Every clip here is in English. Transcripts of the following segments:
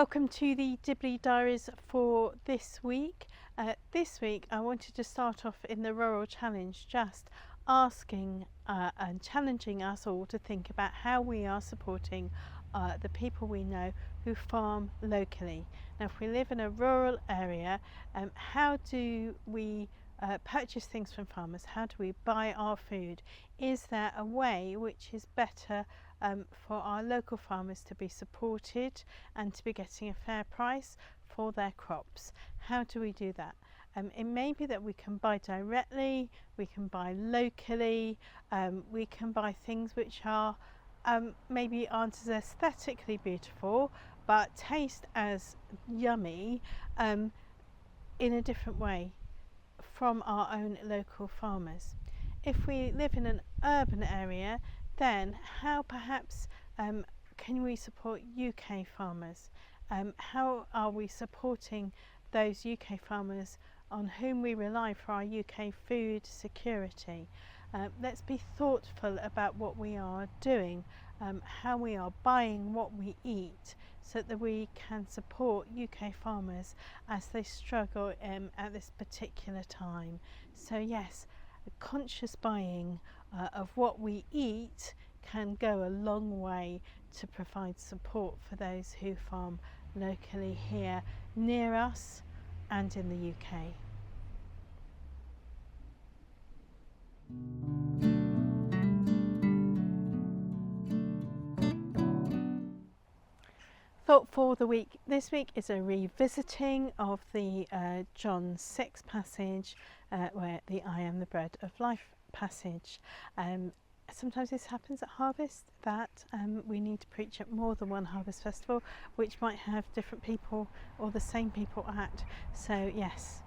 Welcome to the Dibley Diaries for this week. This week I wanted to start off in the Rural Challenge, just asking and challenging us all to think about how we are supporting the people we know who farm locally. Now, if we live in a rural area, how do we purchase things from farmers? How do we buy our food? Is there a way which is better for our local farmers to be supported and to be getting a fair price for their crops? How do we do that? It may be that we can buy directly, we can buy locally, we can buy things which are maybe aren't as aesthetically beautiful but taste as yummy in a different way from our own local farmers. If we live in an urban area, then how perhaps can we support UK farmers? How are we supporting those UK farmers on whom we rely for our UK food security? Let's be thoughtful about what we are doing, how we are buying what we eat, so that we can support UK farmers as they struggle at this particular time. So yes, conscious buying of what we eat can go a long way to provide support for those who farm locally here near us and in the UK. Thought for the week this week is a revisiting of the John 6 passage, where the I am the bread of life passage. Sometimes this happens at harvest, that we need to preach at more than one harvest festival, which might have different people or the same people at. So yes,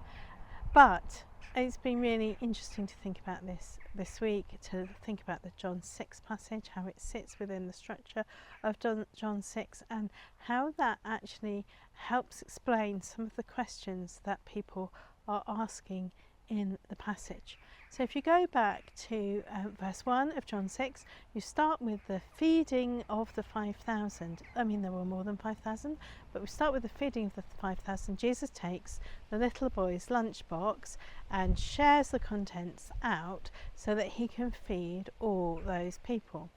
but it's been really interesting to think about this week, to think about the John 6 passage, how it sits within the structure of John 6, and how that actually helps explain some of the questions that people are asking in the passage. So if you go back to verse 1 of John 6, you start with the feeding of the 5,000. I mean, there were more than 5,000, but we start with the feeding of the 5,000. Jesus takes the little boy's lunchbox and shares the contents out so that he can feed all those people.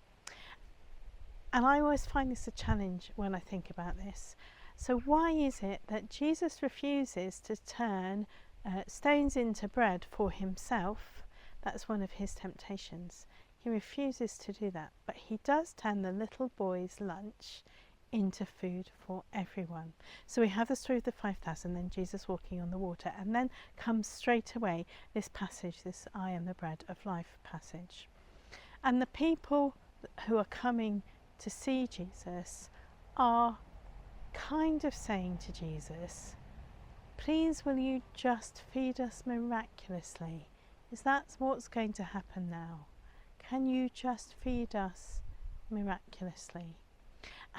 And I always find this a challenge when I think about this. So why is it that Jesus refuses to turn stones into bread for himself? That's one of his temptations. He refuses to do that, but he does turn the little boy's lunch into food for everyone. So we have the story of the 5,000, then Jesus walking on the water, and then comes straight away this passage, this I am the bread of life passage. And the people who are coming to see Jesus are kind of saying to Jesus, please, will you just feed us miraculously? Is that what's going to happen now? Can you just feed us miraculously?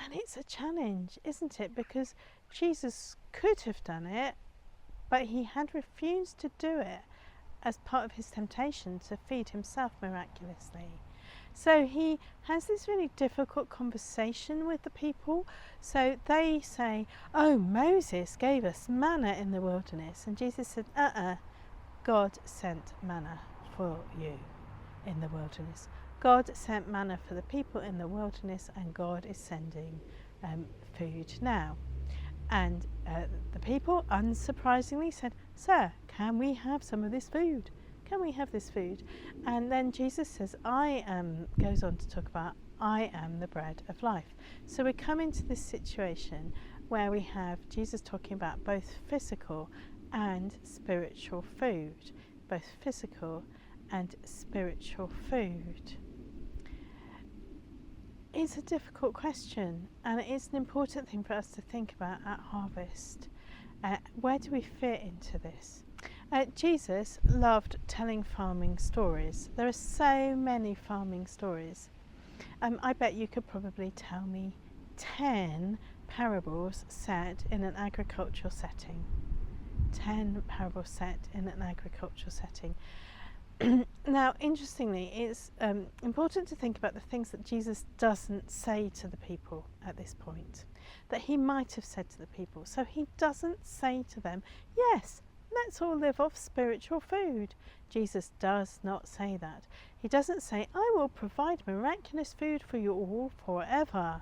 And it's a challenge, isn't it? Because Jesus could have done it, but he had refused to do it as part of his temptation to feed himself miraculously. So he has this really difficult conversation with the people. So they say, oh, Moses gave us manna in the wilderness. And Jesus said, God sent manna for you in the wilderness. God sent manna for the people in the wilderness, and God is sending food now. And the people, unsurprisingly, said, Sir, can we have some of this food? Can we have this food? And then Jesus says, goes on to talk about, I am the bread of life. So we come into this situation where we have Jesus talking about both physical and spiritual food, both physical and spiritual food. It's a difficult question, and it's an important thing for us to think about at harvest. Where do we fit into this? Jesus loved telling farming stories. There are so many farming stories. I bet you could probably tell me 10 parables set in an agricultural setting. 10 parables set in an agricultural setting. Now, interestingly, it's important to think about the things that Jesus doesn't say to the people at this point, that he might have said to the people. So he doesn't say to them, yes, let's all live off spiritual food. Jesus does not say that. He doesn't say, I will provide miraculous food for you all forever.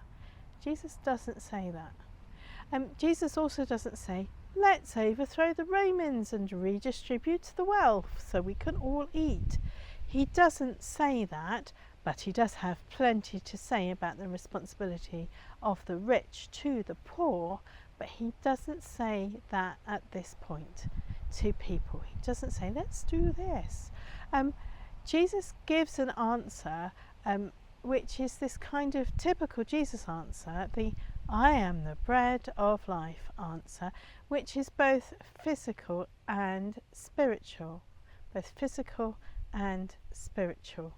Jesus doesn't say that. Jesus also doesn't say, let's overthrow the Romans and redistribute the wealth so we can all eat. He doesn't say that, but he does have plenty to say about the responsibility of the rich to the poor, but he doesn't say that at this point to people. He doesn't say, let's do this. Jesus gives an answer which is this kind of typical Jesus answer, the I am the bread of life answer, which is both physical and spiritual. Both physical and spiritual.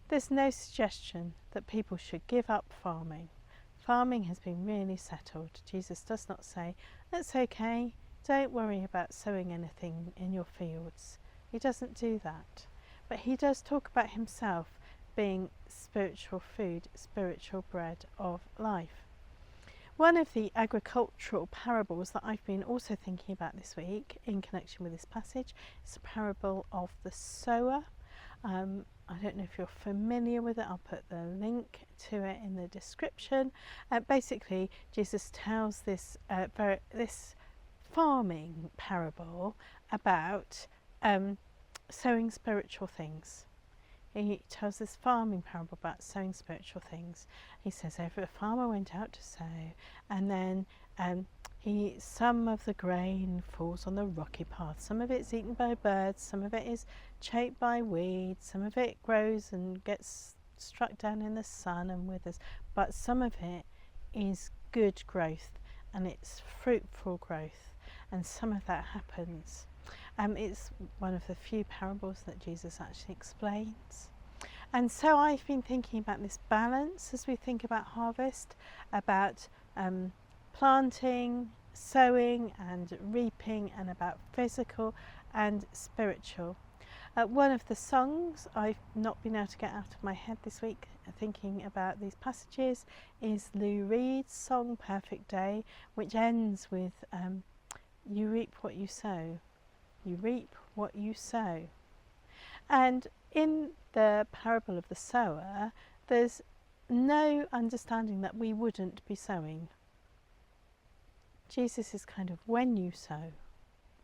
There's no suggestion that people should give up farming. Farming has been really settled. Jesus does not say, that's okay, don't worry about sowing anything in your fields. He doesn't do that. But he does talk about himself being spiritual food, spiritual bread of life. One of the agricultural parables that I've been also thinking about this week in connection with this passage is the parable of the sower. I don't know if you're familiar with it. I'll put the link to it in the description. Basically, Jesus tells this farming parable about sowing spiritual things. He tells this farming parable about sowing spiritual things. He says, a farmer went out to sow, and then some of the grain falls on the rocky path. Some of it's eaten by birds, some of it is choked by weeds, some of it grows and gets struck down in the sun and withers, but some of it is good growth and it's fruitful growth, and some of that happens. It's one of the few parables that Jesus actually explains. And so I've been thinking about this balance as we think about harvest, about planting, sowing and reaping, and about physical and spiritual. One of the songs I've not been able to get out of my head this week thinking about these passages is Lou Reed's song Perfect Day, which ends with you reap what you sow. You reap what you sow. And in the parable of the sower, there's no understanding that we wouldn't be sowing. Jesus is kind of when you sow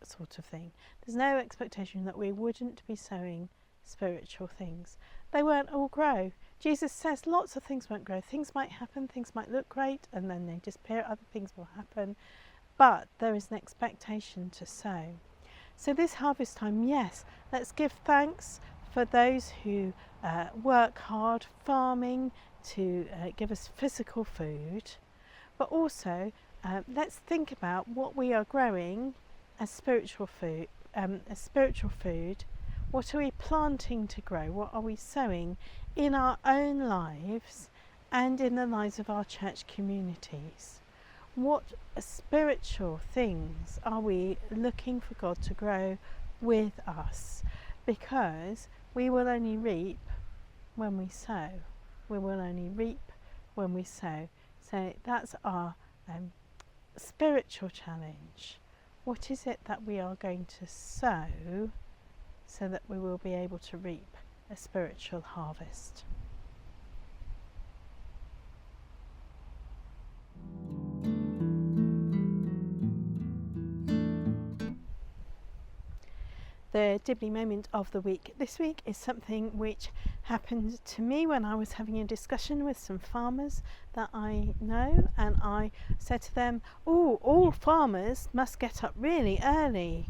sort of thing. There's no expectation that we wouldn't be sowing spiritual things. They won't all grow. Jesus says lots of things won't grow. Things might happen, things might look great, and then they disappear, other things will happen. But there is an expectation to sow. So this harvest time, yes, let's give thanks for those who work hard farming to give us physical food, but also let's think about what we are growing as spiritual food. What are we planting to grow? What are we sowing in our own lives and in the lives of our church communities? What spiritual things are we looking for God to grow with us? Because we will only reap when we sow. We will only reap when we sow. So that's our spiritual challenge. What is it that we are going to sow so that we will be able to reap a spiritual harvest? The Dibley moment of the week this week is something which happened to me when I was having a discussion with some farmers that I know, and I said to them, oh, all farmers must get up really early,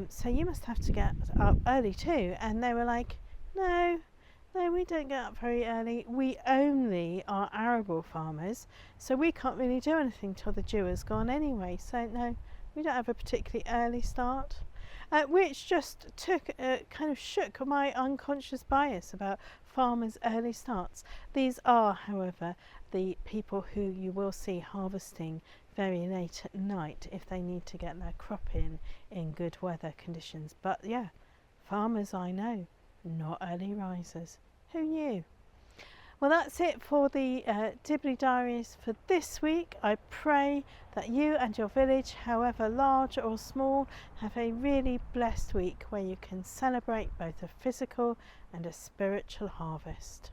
so you must have to get up early too. And they were like, no, we don't get up very early. We only are arable farmers, so we can't really do anything till the dew has gone anyway, so no, we don't have a particularly early start. Which just kind of shook my unconscious bias about farmers' early starts. These are, however, the people who you will see harvesting very late at night if they need to get their crop in good weather conditions. But yeah, Farmers I know, not early risers. Who knew? Well, that's it for the Dibley Diaries for this week. I pray that you and your village, however large or small, have a really blessed week where you can celebrate both a physical and a spiritual harvest.